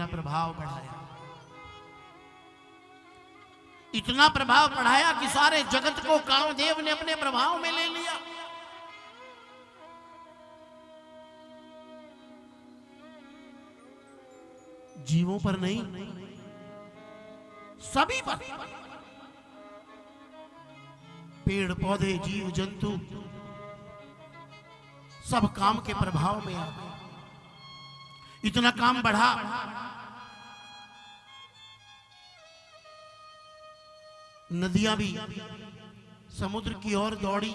अपना प्रभाव बढ़ाया, इतना प्रभाव बढ़ाया कि सारे जगत को कामदेव ने अपने प्रभाव में ले लिया। जीवों पर नहीं, सभी पर, पेड़ पौधे जीव जंतु सब काम के प्रभाव में आ गए। इतना काम बढ़ा नदियां भी समुद्र की ओर दौड़ी,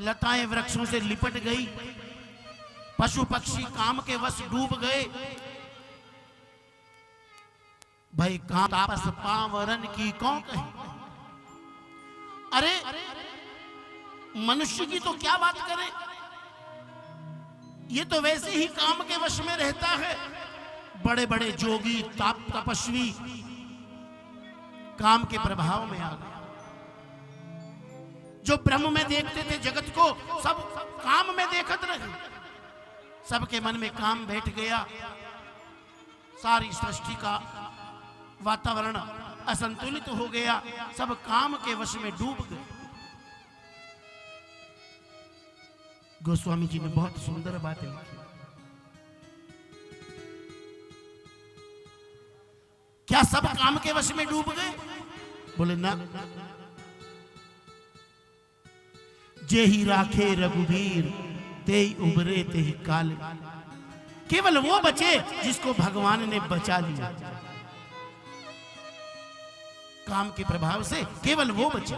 लताएं वृक्षों से लिपट गई, पशु पक्षी काम के वश डूब गए। भाई काम तापस पावरन की कौन कहे। अरे मनुष्य की तो क्या बात करें, ये तो वैसे ही काम के वश में रहता है। बड़े बड़े जोगी तपस्वी काम के प्रभाव में आ गए। जो ब्रह्म में देखते थे जगत को, सब काम में देखत रहे। सबके मन में काम बैठ गया, सारी सृष्टि का वातावरण असंतुलित हो गया, सब काम के वश में डूब गए। गोस्वामी जी ने बहुत सुंदर बातें लिखी। क्या सब काम के वश में डूब गए? बोले ना, जे ही राखे रघुवीर ते ही उबरे ते ही काले। केवल वो बचे जिसको भगवान ने बचा लिया। काम के प्रभाव से केवल वो बचे।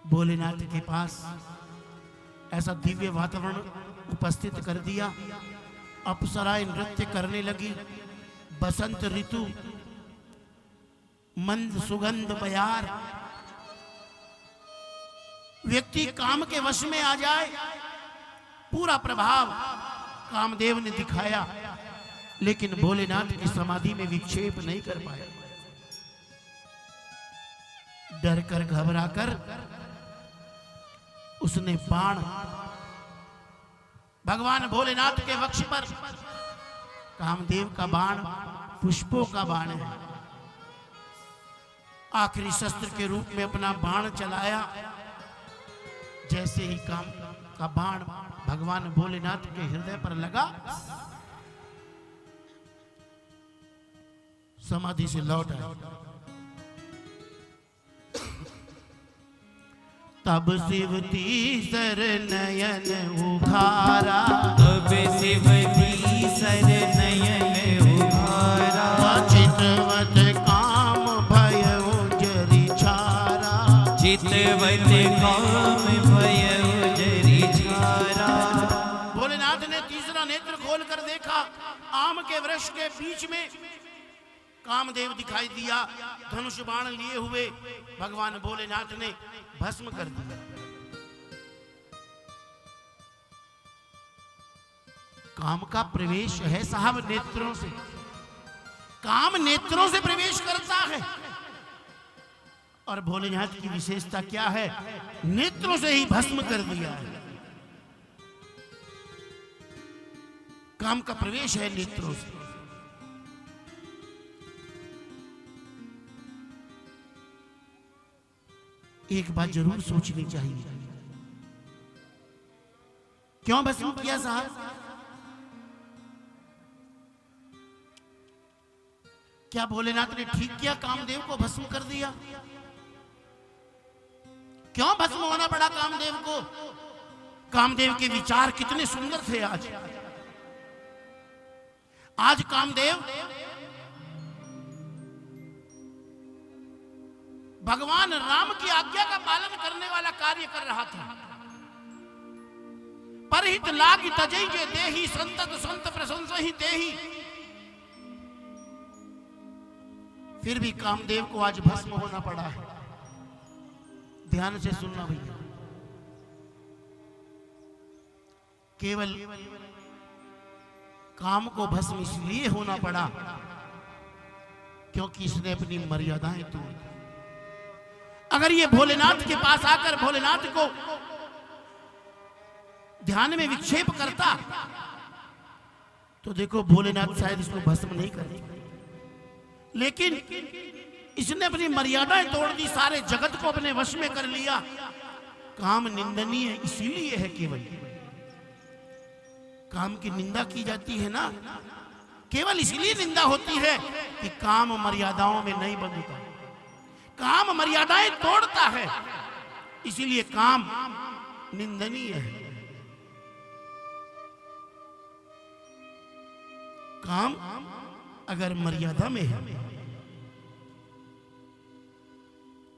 भोलेनाथ के पास ऐसा दिव्य वातावरण उपस्थित कर दिया। अप्सराएं नृत्य करने लगी। बसंत ऋतु, मंद सुगंध बयार। व्यक्ति काम के वश में आ जाए, पूरा प्रभाव कामदेव ने दिखाया, लेकिन भोलेनाथ की समाधि में विक्षेप नहीं कर पाया। डर कर घबरा कर उसने बाण भगवान भोलेनाथ के वक्ष पर, कामदेव का बाण पुष्पों का बाण है, आखिरी शस्त्र के रूप में अपना बाण चलाया। जैसे ही काम का बाण भगवान भोलेनाथ के हृदय पर लगा, समाधि से लौट आए। तब शिव तीसर नयन उघारा, तब शिव तीसर नयन उघारा। चितवत काम भयो जरि छारा, चितवत काम भयो जरि छारा। भोलेनाथ ने तीसरा नेत्र खोल कर देखा, आम के वृक्ष के बीच में कामदेव दिखाई दिया, धनुष बाण लिए हुए। भगवान भोलेनाथ ने भस्म कर दिया। काम का प्रवेश है साहब नेत्रों से। काम नेत्रों से प्रवेश करता है। और भोलेनाथ की विशेषता क्या है? नेत्रों से ही भस्म कर दिया है। काम का प्रवेश है नेत्रों से। एक बात जरूर सोचनी चाहिए, क्यों भस्म किया साहब? क्या भोलेनाथ ने ठीक किया कामदेव को भस्म कर दिया? क्यों भस्म होना पड़ा कामदेव को? कामदेव के विचार कितने सुंदर थे। आज कामदेव भगवान राम की आज्ञा का पालन करने वाला कार्य कर रहा था। परहित लाग तजई जे देही, संतत संत प्रशंसा ही देही। फिर भी कामदेव को आज भस्म होना पड़ा है। ध्यान से सुनना भैया, केवल काम को भस्म इसलिए होना पड़ा क्योंकि इसने अपनी मर्यादाएं तोड़ी। अगर ये भोलेनाथ के पास आकर भोलेनाथ को ध्यान में विक्षेप करता तो देखो भोलेनाथ शायद इसको भस्म नहीं करते, लेकिन इसने अपनी मर्यादाएं तोड़ दी, सारे जगत को अपने वश में कर लिया। काम निंदनीय है इसीलिए है, केवल काम की निंदा की जाती है ना, केवल इसलिए निंदा होती है कि काम मर्यादाओं में नहीं बंधता, काम मर्यादाएं तोड़ता है, इसीलिए काम निंदनीय है। काम अगर मर्यादा में है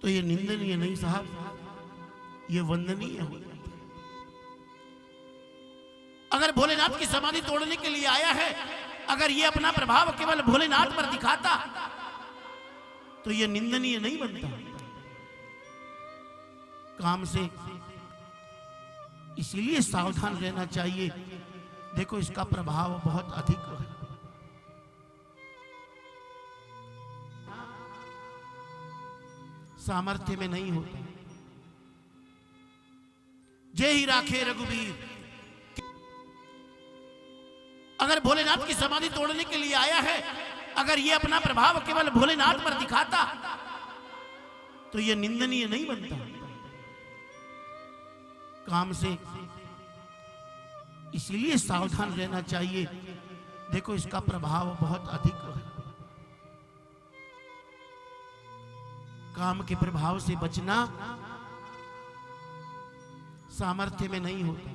तो ये निंदनीय नहीं साहब, ये वंदनीय हो जाता है। अगर भोलेनाथ की समाधि तोड़ने के लिए आया है, अगर ये अपना प्रभाव केवल भोलेनाथ पर दिखाता तो ये निंदनीय नहीं बनता। काम से इसीलिए सावधान रहना चाहिए, देखो इसका प्रभाव बहुत अधिक है। सामर्थ्य में नहीं होता। जय ही राखे रघुवीर, अगर भोलेनाथ की समाधि तोड़ने के लिए आया है, अगर ये अपना प्रभाव केवल भोलेनाथ पर दिखाता तो ये निंदनीय नहीं बनता। काम से इसीलिए सावधान रहना चाहिए, देखो इसका प्रभाव बहुत अधिक है। काम के प्रभाव से बचना सामर्थ्य में नहीं होता।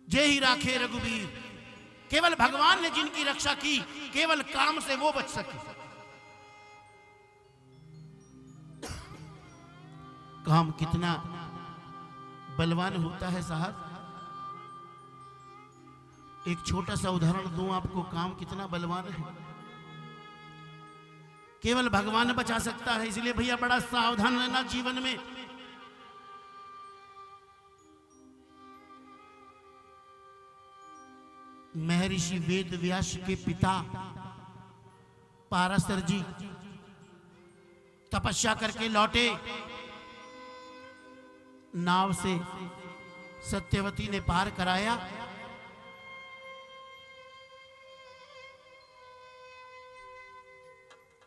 जय ही राखे रघुवीर, केवल भगवान ने जिनकी रक्षा की, केवल काम से वो बच सके। काम कितना बलवान होता है साहब, एक छोटा सा उदाहरण दूं आपको, काम कितना बलवान है। केवल भगवान बचा सकता है, इसलिए भैया बड़ा सावधान रहना जीवन में। महर्षि वेद व्यास के पिता पाराशर जी तपस्या करके लौटे, नाव से सत्यवती ने पार कराया।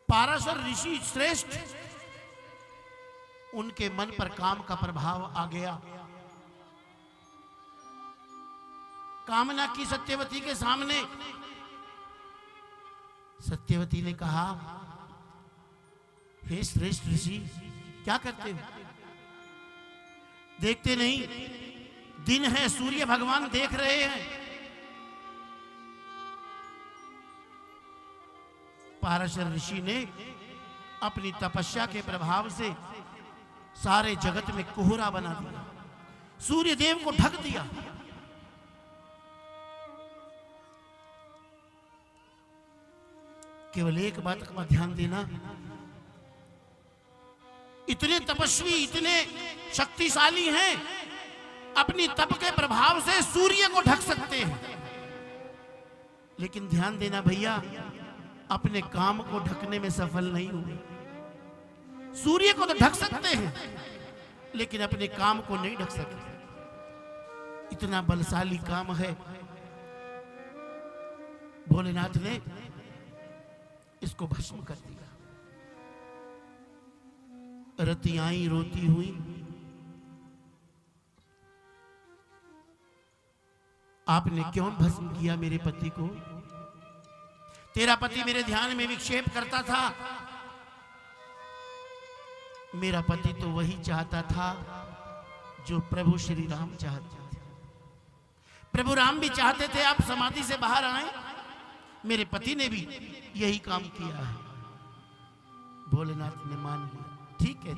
पाराशर ऋषि श्रेष्ठ, उनके मन पर काम का प्रभाव आ गया। कामना की सत्यवती के सामने। सत्यवती ने कहा, हे श्रेष्ठ ऋषि, क्या करते हो? देखते नहीं दिन है, सूर्य भगवान देख रहे हैं। पाराशर ऋषि ने अपनी तपस्या के प्रभाव से सारे जगत में कोहरा बना दिया, सूर्य देव को ढक दिया। केवल एक बात का ध्यान देना, इतने तपस्वी, इतने शक्तिशाली हैं, अपनी तप के प्रभाव से सूर्य को ढक सकते हैं। लेकिन ध्यान देना भैया, अपने काम को ढकने में सफल नहीं हुए। सूर्य को तो ढक सकते हैं, लेकिन अपने काम को नहीं ढक सके। इतना बलशाली काम है। भोलेनाथ ने इसको भस्म कर दिया। रतियाई रोती हुई आपने क्यों भस्म किया मेरे पति को? तेरा पति मेरे ध्यान में विक्षेप करता था। मेरा पति तो वही चाहता था जो प्रभु श्री राम चाहते थे। प्रभु राम भी चाहते थे आप समाधि से बाहर आए। मेरे पति ने भी यही काम किया है। भोलेनाथ ने मान लिया, ठीक है।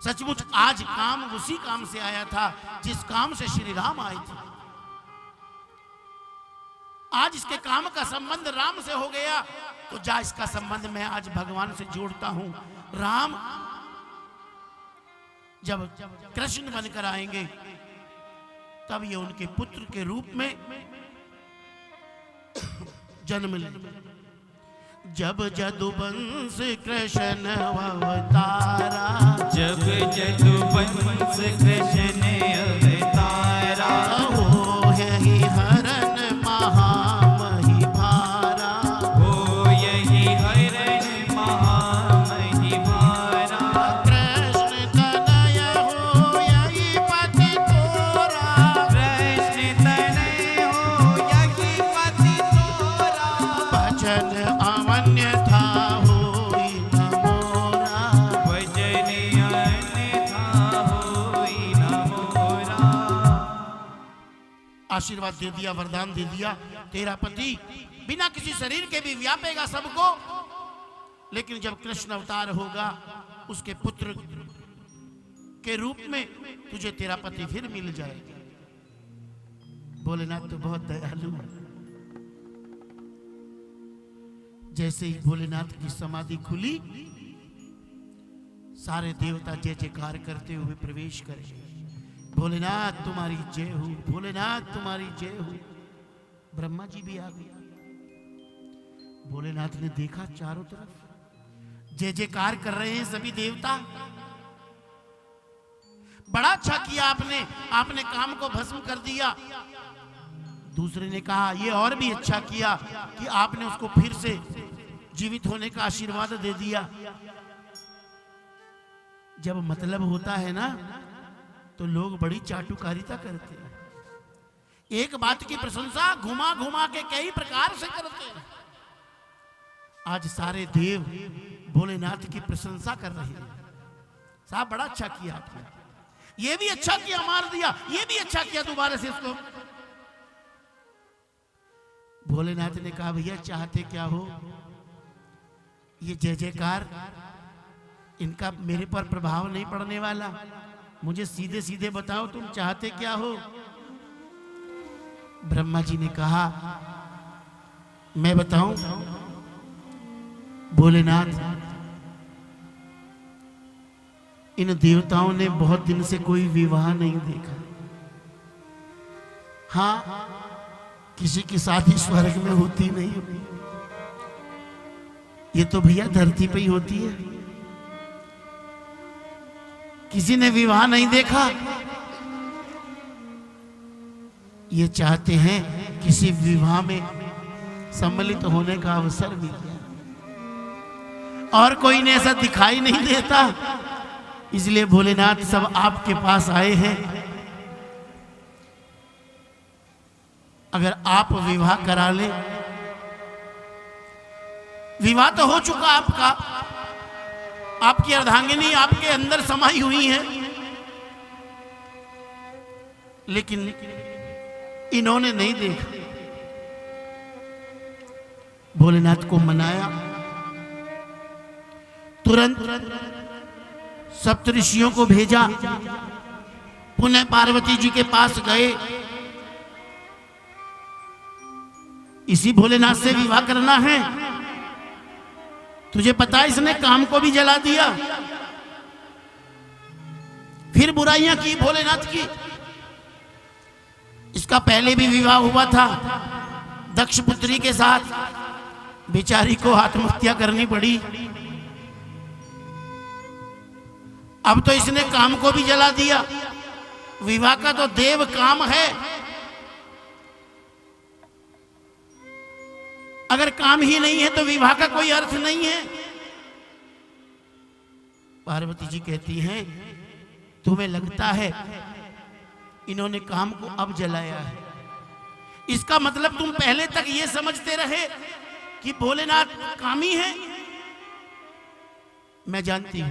सचमुच आज काम उसी काम से आया था जिस काम से श्री राम आए थे। आज इसके काम का संबंध राम से हो गया, तो जा इसका संबंध मैं आज भगवान से जोड़ता हूं। राम जब कृष्ण बनकर आएंगे, तब ये उनके पुत्र के रूप में जन्म लेंगे। जब जदुवंश कृष्ण अवतारा, जब जदुवंश कृष्ण आशीर्वाद दे दिया, वरदान दे दिया, तेरा पति बिना किसी शरीर के भी व्यापेगा सबको, लेकिन जब कृष्ण अवतार होगा उसके पुत्र के रूप में तुझे तेरा पति फिर मिल जाएगा। भोलेनाथ तो बहुत दयालु है। जैसे ही भोलेनाथ की समाधि खुली, सारे देवता जय जयकार करते हुए प्रवेश करे। भोलेनाथ तुम्हारी जय हो, भोलेनाथ तुम्हारी जय हो। ब्रह्मा जी भी आ गए। भोलेनाथ ने देखा चारों तरफ जय जयकार कर रहे हैं सभी देवता। बड़ा अच्छा किया आपने, आपने काम को भस्म कर दिया। दूसरे ने कहा ये और भी अच्छा किया कि आपने उसको फिर से जीवित होने का आशीर्वाद दे दिया। जब मतलब होता है ना तो लोग बड़ी चाटुकारिता करते हैं। एक बात की प्रशंसा घुमा घुमा के कई प्रकार से करते हैं। आज सारे देव भोलेनाथ की प्रशंसा कर रहे हैं। साहब बड़ा अच्छा किया आपने, ये भी अच्छा किया, मार दिया, ये भी अच्छा किया, दोबारा से इसको। भोलेनाथ ने कहा भैया चाहते क्या हो? ये जय जयकार इनका मेरे पर प्रभाव नहीं पड़ने वाला। मुझे सीधे सीधे बताओ तुम चाहते क्या हो? ब्रह्मा जी ने कहा मैं बताऊं? भोलेनाथ, इन देवताओं ने बहुत दिन से कोई विवाह नहीं देखा। हाँ, किसी की शादी स्वर्ग में होती नहीं, ये तो भैया धरती पे ही होती है। किसी ने विवाह नहीं देखा। ये चाहते हैं किसी विवाह में सम्मिलित होने का अवसर मिल जाए, और कोई ने ऐसा दिखाई नहीं देता। इसलिए भोलेनाथ सब आपके पास आए हैं। अगर आप विवाह करा लें, विवाह तो हो चुका आपका, आपकी अर्धांगिनी आपके अंदर समाई हुई है, लेकिन इन्होंने नहीं देखा। भोलेनाथ को मनाया, तुरंत सप्तऋषियों को भेजा, पुनः पार्वती जी के पास गए। इसी भोलेनाथ से विवाह करना है। तुझे पता है इसने काम को भी जला दिया, फिर बुराइयां की भोलेनाथ की। इसका पहले भी विवाह हुआ था दक्ष पुत्री के साथ, बेचारी को आत्महत्या करनी पड़ी। अब तो इसने काम को भी जला दिया। विवाह का तो देव काम है। अगर काम ही नहीं है तो विवाह का कोई अर्थ नहीं है। पार्वती जी कहती हैं तुम्हें लगता है इन्होंने काम को अब जलाया है, इसका मतलब तुम पहले तक ये समझते रहे कि भोलेनाथ कामी है। मैं जानती हूं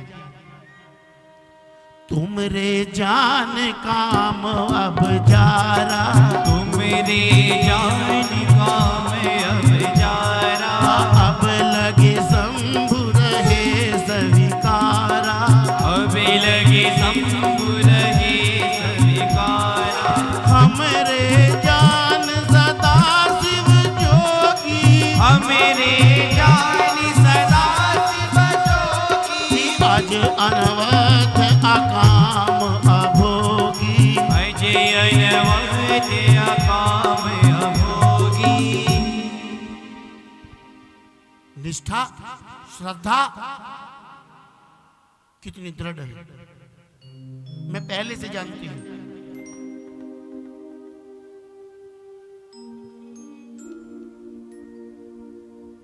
तुमरे जान काम अब जा रहा, तुमरे जान काम अब जा रहा, अब लगे शंभु रहे स्वीकारा, अब लगे शंभु रहे स्वीकारा। हमरे जान सदा शिव जोगी, हमरे जान सदा शिव जोगी, आज अनवरत अकाम अभोगी, अजय अनवरत अकाम अभोगी। निष्ठा श्रद्धा कितनी दृढ़ है, मैं पहले से जानती हूं।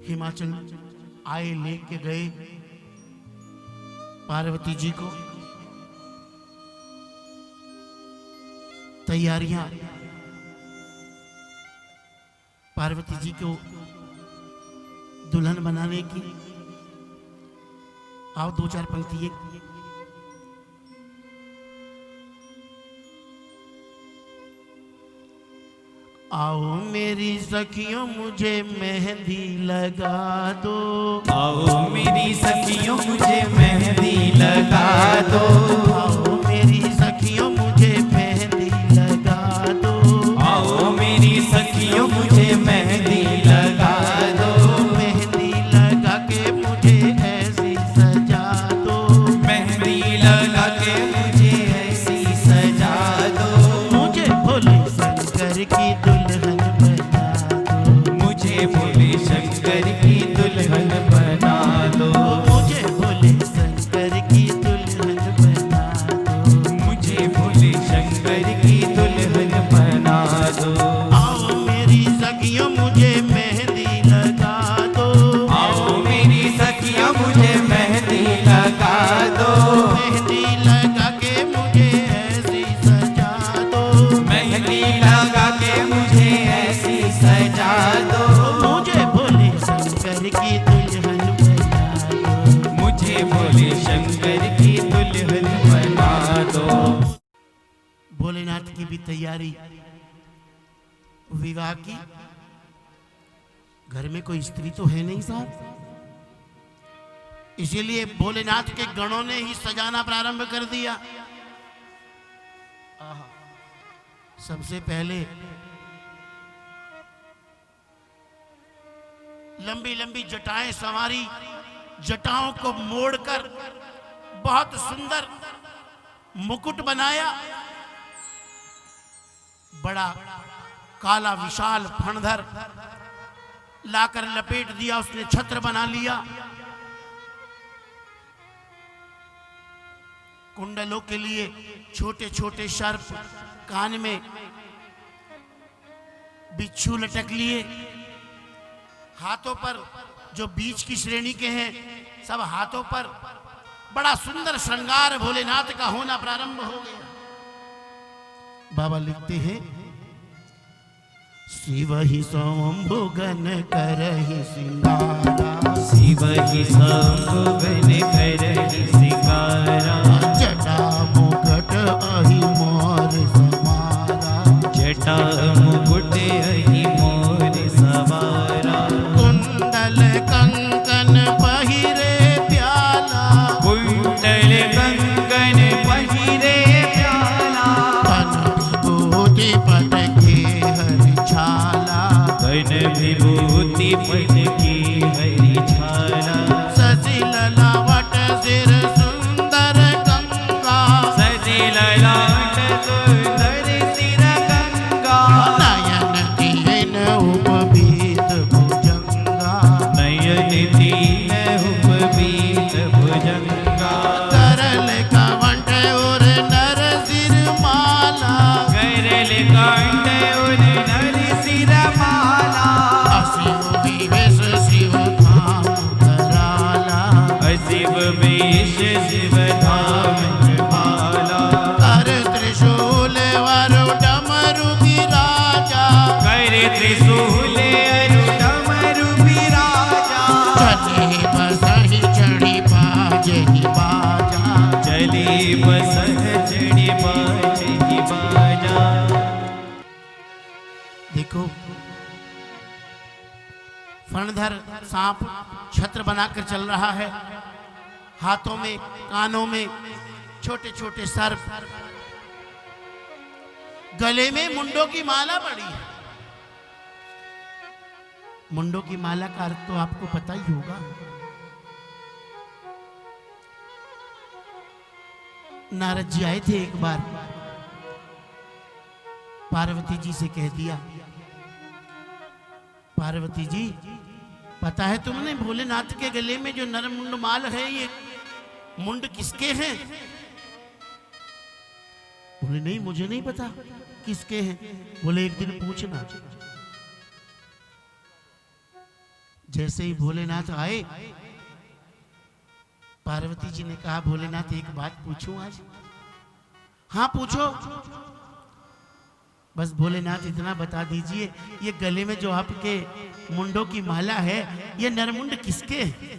हिमाचल आए, लेके गए पार्वती जी को। तैयारियां पार्वती जी को दुल्हन बनाने की। आओ दो चार पंक्ति एक। आओ मेरी सखियों मुझे मेहंदी लगा दो। आओ मेरी सखियों मुझे मेहंदी लगा दो। आओ मेरी सखियों मुझे मेहंदी लगा दो। आओ मेरी सखियों मुझे मेहंदी लगा दो। मेहंदी लगा के मुझे ऐसी सजा दो। मेहंदी लगा के मुझे ऐसी सजा दो। मुझे भोले शंकर की दुल्हन बना दो। मुझे भोले शंकर की दुल्हन बना दो। मुझे भोले शंकर की दुल्हन बना दो। मुझे भोले शंकर की दुल्हन बना दो। आओ मेरी सखियों मुझे मेहंदी लगा दो। आओ मेरी सखियां मुझे मेहंदी लगा दो। मेहंदी लगा के मुझे ऐसी सजा दो। मेहंदी लगा के मुझे ऐसी सजा दो। मुझे भोले शंकर की दुल्हन बना दो। मुझे भोले शंकर की दुल्हन बना दो। भोलेनाथ की भी तैयारी विवाह की। घर में कोई स्त्री तो है नहीं साहब, इसीलिए भोलेनाथ के गणों ने ही सजाना प्रारंभ कर दिया। आहा, सबसे पहले लंबी लंबी जटाएं संवारी, जटाओं को मोड़कर बहुत सुंदर मुकुट बनाया। बड़ा काला विशाल फणधर लाकर लपेट दिया, उसने छत्र बना लिया। कुंडलों के लिए छोटे छोटे सर्प, कान में बिच्छू लटक लिए। हाथों पर जो बीच की श्रेणी के हैं, सब हाथों पर बड़ा सुंदर श्रृंगार भोलेनाथ का होना प्रारंभ हो गया। बाबा लिखते हैं, शिव ही शंभुगन करहि सिंगारा। शिव ही शंभुगन करहि सिंगारा। जटा मुकुट अहि मोर समारा। जटा मुकुट अहि मोर सवारा। कुंडल कंकन पहिरे प्याला। कुंडल कंकन पहिरे प्याला। विभूति पटके हरि छाला। कन विभूति पटकी हरि छाला। सजी ललावट सिर सुंदर गंगा। सजी ललाट सुंदर सिर गंगा। नयन दीन उपबीत भुजंगा। नयन दीन उपबीत भुजंगा। करल कवंठ और नर सिर माला। करल कंठ उन नर सिर माला। असिव विवेश शिव धाम कराला। अशिव वेश शिव धाम माला। कर त्रिशूल वरु डमरु विराजा। कर त्रिशूल अरु डमरु विराजा। चले बसहि चढ़ी बाजहि बाजा। चले बसह चढ़ी बाजहि बाजा। देखो, फणधर सांप छत्र बनाकर चल रहा है। हाथों में, कानों में छोटे छोटे सर्प, गले में मुंडों की माला पड़ी है। मुंडों की माला का अर्थ तो आपको पता ही होगा। नारद जी आए थे एक बार, पार्वती जी से कह दिया, पार्वती जी पता है तुमने भोलेनाथ के गले में जो नर मुंड माल है, ये मुंड किसके हैं? बोले नहीं, मुझे नहीं पता किसके हैं। बोले एक दिन पूछना। जैसे ही भोलेनाथ आए, पार्वती जी ने कहा, भोलेनाथ एक बात पूछूं आज? हाँ पूछो। बस भोलेनाथ इतना बता दीजिए, ये गले में जो आपके मुंडों की माला है, ये नरमुंड किसके हैं?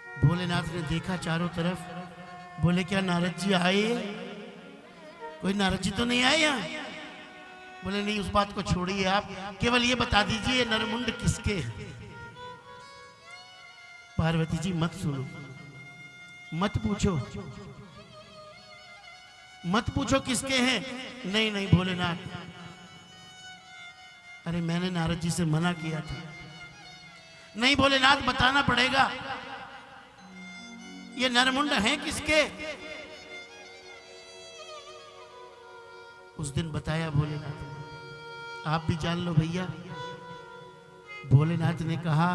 भोलेनाथ ने देखा चारों तरफ, बोले क्या नारद जी आए? कोई नारद जी तो नहीं आए यहाँ? बोले नहीं, उस बात को छोड़िए, आप केवल ये बता दीजिए नरमुंड किसके हैं। पार्वती जी मत सुनो, मत पूछो, मत पूछो किसके हैं। नहीं नहीं भोलेनाथ, अरे मैंने नारद जी से मना किया था। नहीं भोलेनाथ, बताना पड़ेगा, ये नरमुंड हैं किसके। उस दिन बताया भोलेनाथ, आप भी जान लो भैया। भोलेनाथ ने कहा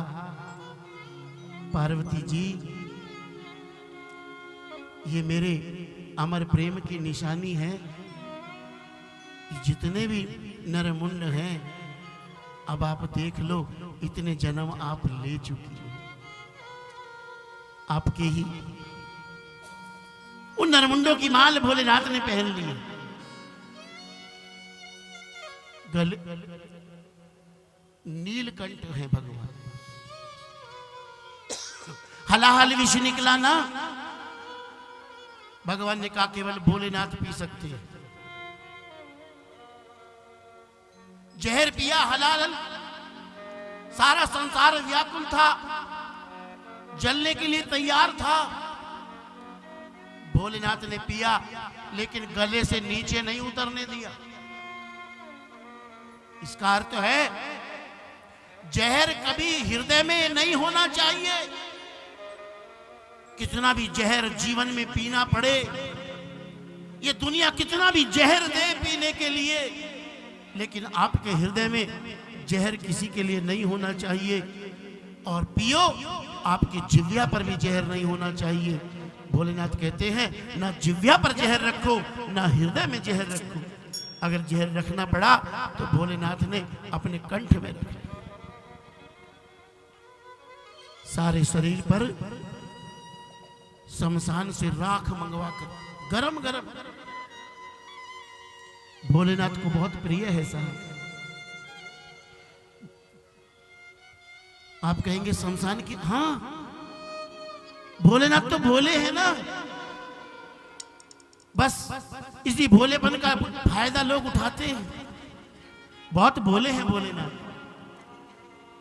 पार्वती जी, ये मेरे अमर प्रेम की निशानी है। जितने भी नरमुंड हैं, अब आप देख लो, इतने जन्म आप ले चुकी हो। आपके ही उन नरमुंडों की माल भोलेनाथ ने पहन ली है। गले नीलकंठ है भगवान। हलाहल विष निकला ना, भगवान ने कहा केवल भोलेनाथ पी सकते हैं। जहर पिया हलाल, सारा संसार व्याकुल था, जलने के लिए तैयार था। भोलेनाथ ने पिया, लेकिन गले से नीचे नहीं उतरने दिया। इसका अर्थ है जहर कभी हृदय में नहीं होना चाहिए। कितना भी जहर जीवन में पीना पड़े, ये दुनिया कितना भी जहर दे पीने के लिए, लेकिन आपके हृदय में जहर किसी के लिए नहीं होना चाहिए। और पियो, आपकी जिह्वा पर भी जहर नहीं होना चाहिए। भोलेनाथ कहते हैं ना जिह्वा पर जहर रखो, ना हृदय में जहर रखो। अगर जहर रखना पड़ा तो भोलेनाथ ने अपने कंठ में रखा। सारे शरीर पर शमशान से राख मंगवा कर गरम गरम, भोलेनाथ को बहुत प्रिय है साहब। आप कहेंगे शमशान की, हाँ भोलेनाथ तो भोले हैं ना, बस इसी भोलेपन का फायदा लोग उठाते हैं। बहुत भोले हैं भोलेनाथ।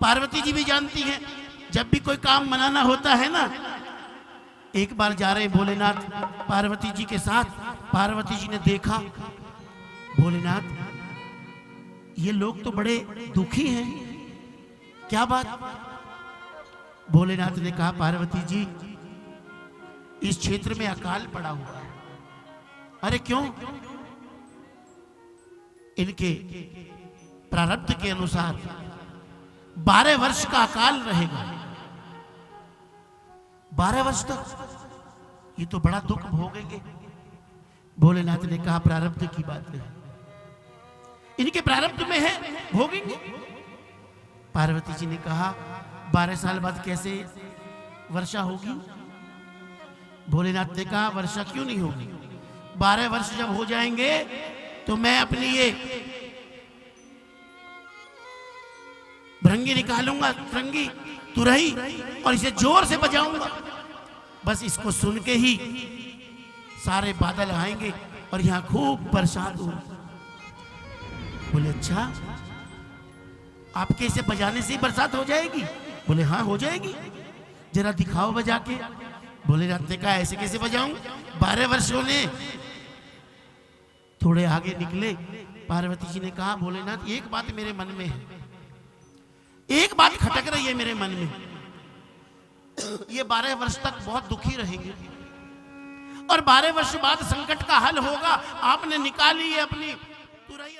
पार्वती जी भी जानती हैं, जब भी कोई काम मनाना होता है ना, एक बार जा रहे भोलेनाथ पार्वती जी के साथ, पार्वती जी ने देखा भोलेनाथ ये लोग तो बड़े दुखी हैं, क्या बात। भोलेनाथ ने कहा पार्वती जी, इस क्षेत्र में अकाल पड़ा हुआ है। अरे क्यों। इनके प्रारब्ध के अनुसार 12 वर्ष का अकाल रहेगा। 12 वर्ष तक ये तो बड़ा दुख भोगेंगे। भोलेनाथ ने कहा प्रारब्ध की बात है, इनके प्रारब्ध में है, भोगेंगे। पार्वती जी ने कहा 12 साल बाद कैसे वर्षा होगी। भोलेनाथ ने कहा वर्षा क्यों नहीं होगी, 12 वर्ष जब हो जाएंगे तो मैं अपनी ये भृंगी निकालूंगा, भृंगी तुरही, और इसे जोर से बजाऊंगा। बस इसको सुन के ही सारे बादल आएंगे और यहां खूब बरसात होगी। बोले अच्छा, आपके इसे बजाने से ही बरसात हो जाएगी। बोले हाँ हो जाएगी, जरा दिखाओ बजा के। भोलेनाथ ने कहा ऐसे कैसे बजाऊं, 12 वर्ष होने। थोड़े आगे निकले, पार्वती जी ने कहा भोलेनाथ एक बात मेरे मन में है, एक बात खटक रही है मेरे मन में। ये 12 वर्ष तक बहुत दुखी रहेंगे और 12 वर्ष बाद संकट का हल होगा। आपने निकाली है अपनी तुरही।